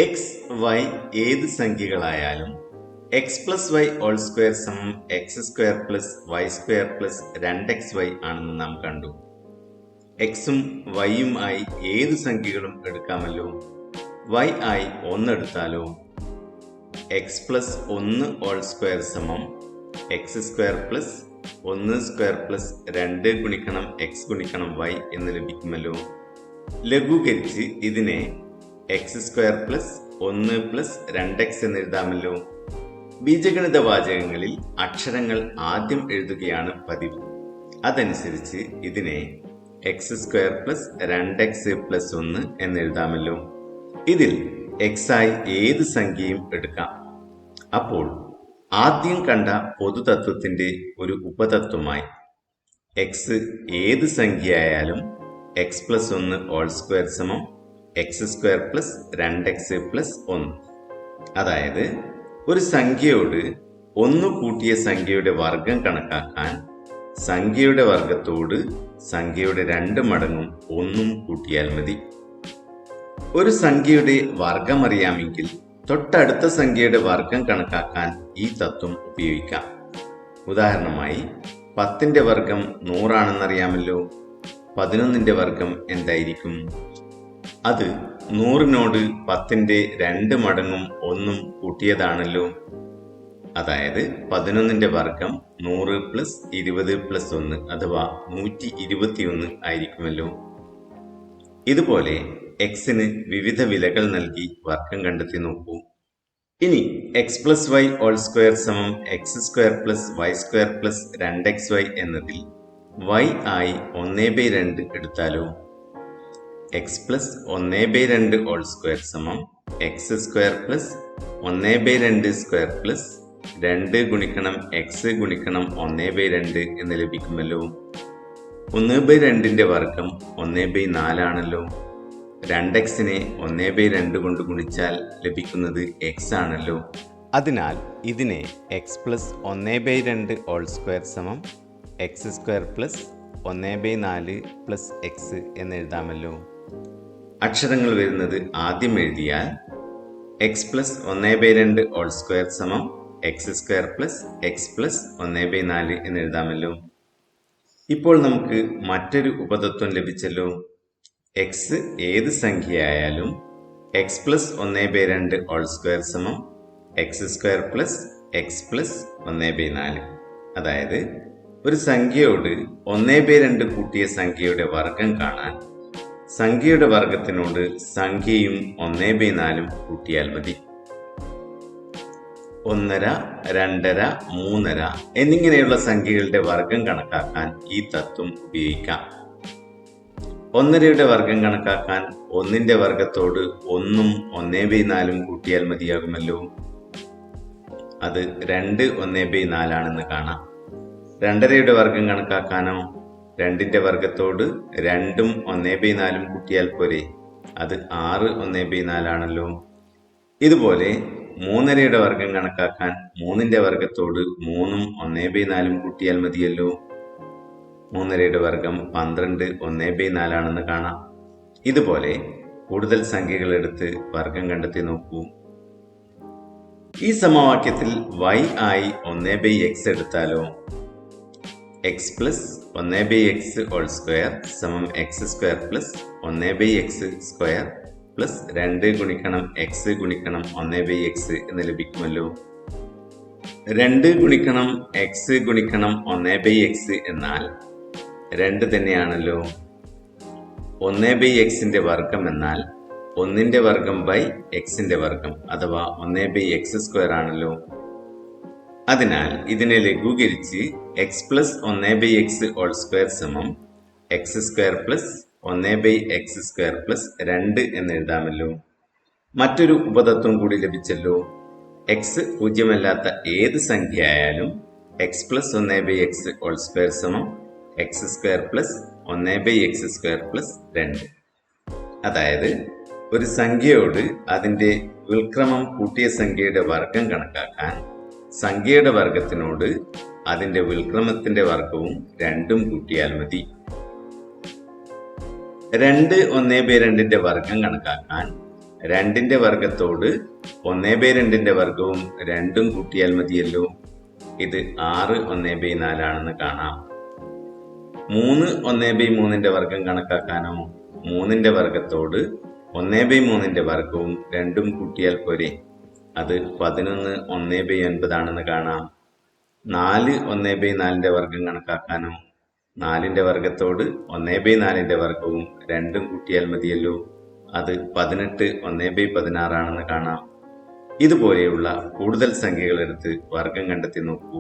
X y ഏത് സംഖ്യകളായാലും x plus y whole square സമം x square plus y square plus 2xy ആണെന്ന് നാം കണ്ടു. എക്സും വൈയും ആയി ഏത് സംഖ്യകളും എടുക്കാമല്ലോ. വൈ ആയി 1 എടുത്താലോ എക്സ് പ്ലസ് 1 ഹോൾ സ്ക്വയർ സമം x square plus 1 square plus 2 ഗുണിക്കണം എക്സ് ഗുണിക്കണം വൈ എന്ന് ലഭിക്കുമല്ലോ. ലഘൂകരിച്ച് ഇതിനെ X square plus 1 plus 2x എന്ന് എഴുതാമല്ലോ. ബീജഗണിത വാചകങ്ങളിൽ അക്ഷരങ്ങൾ ആദ്യം എഴുതുകയാണ് പതിവ്. അതനുസരിച്ച് ഇതിനെ X square plus 2x plus 1 എന്ന് എഴുതാമല്ലോ. ഇതിൽ എക്സ് ആയി ഏത് സംഖ്യയും എടുക്കാം. അപ്പോൾ ആദ്യം കണ്ട പൊതുതത്വത്തിന്റെ ഒരു ഉപതത്വമായി എക്സ് ഏത് സംഖ്യയായാലും എക്സ് പ്ലസ് 1 ഹോൾ സ്ക്വയർ സമം x square plus 2x plus 1. അതായത് ഒരു സംഖ്യയോട് 1 കൂട്ടിയ സംഖ്യയുടെ വർഗം കണക്കാക്കാൻ സംഖ്യയുടെ വർഗത്തോട് സംഖ്യയുടെ 2 മടങ്ങും 1 കൂട്ടിയാൽ മതി. ഒരു സംഖ്യയുടെ വർഗം അറിയാമെങ്കിൽ തൊട്ടടുത്ത സംഖ്യയുടെ വർഗം കണക്കാക്കാൻ ഈ തത്വം ഉപയോഗിക്കാം. ഉദാഹരണമായി 10ന്റെ വർഗം 100 ആണെന്നറിയാമല്ലോ. 11ന്റെ വർഗം എന്തായിരിക്കും? അത് 100നോട് 10ന്റെ 2 മടങ്ങും 1 കൂട്ടിയതാണല്ലോ. അതായത് 11ന്റെ വർഗം 100 പ്ലസ് 20 പ്ലസ് 1 അഥവാ 121 ആയിരിക്കുമല്ലോ. ഇതുപോലെ എക്സിന് വിവിധ വിലകൾ നൽകി വർഗം കണ്ടെത്തി നോക്കൂ. ഇനി x plus y whole square സമം x square plus y square plus 2xy എന്നതിൽ y ആയി 1/2 എടുത്താലോ. എക്സ് പ്ലസ് 1/2 ഹോൾ സ്ക്വയർ സമം x square plus 1/2 square plus 2 ഗുണിക്കണം എക്സ് ഗുണിക്കണം 1/2 എന്ന് ലഭിക്കുമല്ലോ. 1/2ന്റെ വർഗം 1/4 ആണല്ലോ. 2xനെ 1/2 കൊണ്ട് ഗുണിച്ചാൽ ലഭിക്കുന്നത് എക്സ് ആണല്ലോ. അതിനാൽ ഇതിനെ എക്സ് പ്ലസ് 1/2 ഹോൾ സ്ക്വയർ സമം x square plus 1/4 plus X എന്ന് എഴുതാമല്ലോ. അക്ഷരങ്ങൾ വരുന്നത് ആദ്യം എഴുതിയാൽ എക്സ് പ്ലസ് 1/2 ഹോൾ സ്ക്വയർ സമം x square plus X plus 1/4 എന്ന് എഴുതാമല്ലോ. ഇപ്പോൾ നമുക്ക് മറ്റൊരു ഉപതത്വം ലഭിച്ചല്ലോ. എക്സ് ഏത് സംഖ്യയായാലും എക്സ് പ്ലസ് 1/2 ഹോൾ സ്ക്വയർ സമം x square plus X plus 1/4. അതായത് ഒരു സംഖ്യയോട് 1/2 കൂട്ടിയ സംഖ്യയുടെ വർഗം കാണാൻ സംഖ്യയുടെ വർഗത്തിനോട് സംഖ്യയും 1/4 കൂട്ടിയാൽ മതി. 1.5, 2.5, 3.5 എന്നിങ്ങനെയുള്ള സംഖ്യകളുടെ വർഗം കണക്കാക്കാൻ ഈ തത്വം ഉപയോഗിക്കാം. 1.5യുടെ വർഗം കണക്കാക്കാൻ 1ന്റെ വർഗത്തോട് 1ഉം 1/4 കൂട്ടിയാൽ മതിയാകുമല്ലോ. അത് 2 1/4 ആണെന്ന് കാണാം. 2.5യുടെ വർഗം കണക്കാക്കാനോ 2ന്റെ വർഗത്തോട് 2ഉം 1/4 കൂട്ടിയാൽ പോരെ. അത് 6 1/4 ആണല്ലോ. ഇതുപോലെ 3.5യുടെ വർഗം കണക്കാക്കാൻ 3ന്റെ വർഗത്തോട് 3ഉം 1/4 കൂട്ടിയാൽ മതിയല്ലോ. 3.5യുടെ വർഗം 12 1/4 ആണെന്ന് കാണാം. ഇതുപോലെ കൂടുതൽ സംഖ്യകൾ എടുത്ത് വർഗം കണ്ടെത്തി നോക്കൂ. ഈ സമവാക്യത്തിൽ y ആയി 1/x എടുത്താലോ. X plus 1/x whole square സമം x square plus 1/x square plus 2 ഗുണിക്കണം എക്സ് ഗുണിക്കണം 1/x എന്ന് ലഭിക്കുമല്ലോ. 2 ഗുണിക്കണം എക്സ് ഗുണിക്കണം 1/x എന്നാൽ 2 തന്നെയാണല്ലോ. 1/xന്റെ വർഗം എന്നാൽ 1ന്റെ വർഗം ബൈ എക്സിന്റെ വർഗം അഥവാ 1/x സ്ക്വയർ ആണല്ലോ. അതിനാൽ ഇതിനെ ലഘൂകരിച്ച് x plus 1/x whole square സമം x square plus 1/x square plus 2 എന്ന് എഴുതാമല്ലോ. മറ്റൊരു ഉപതത്വം കൂടി ലഭിച്ചല്ലോ. എക്സ് പൂജ്യമല്ലാത്ത ഏത് സംഖ്യയായാലും x plus 1/x whole square സമം x square plus 1/x square plus 2. അതായത് ഒരു സംഖ്യയോട് അതിന്റെ വിൽക്രമം കൂട്ടിയ സംഖ്യയുടെ വർഗം കണക്കാക്കാൻ സംഖ്യയുടെ വർഗത്തിനോട് അതിന്റെ വിൽക്രമത്തിന്റെ വർഗവും 2ഉം കൂട്ടിയാൽ മതി. 2 1/2ന്റെ വർഗം കണക്കാക്കാൻ 2ന്റെ വർഗത്തോട് 1/2ന്റെ വർഗവും 2ഉം കൂട്ടിയാൽ മതിയല്ലോ. ഇത് 6 1/4 ആണെന്ന് കാണാം. 3 1/3ന്റെ വർഗം കണക്കാക്കാനോ 3ന്റെ വർഗത്തോട് 1/3ന്റെ വർഗവും 2ഉം കൂട്ടിയാൽ പോരെ. അത് 11 1/9 ആണെന്ന് കാണാം. 4 1/4ന്റെ വർഗം കണക്കാക്കാനോ 4ന്റെ വർഗത്തോട് 1/4ന്റെ വർഗവും 2ഉം കൂട്ടിയാൽ മതിയല്ലോ. അത് 18 1/16 ആണെന്ന് കാണാം. ഇതുപോലെയുള്ള കൂടുതൽ സംഖ്യകൾ എടുത്ത് വർഗം കണ്ടെത്തി നോക്കൂ.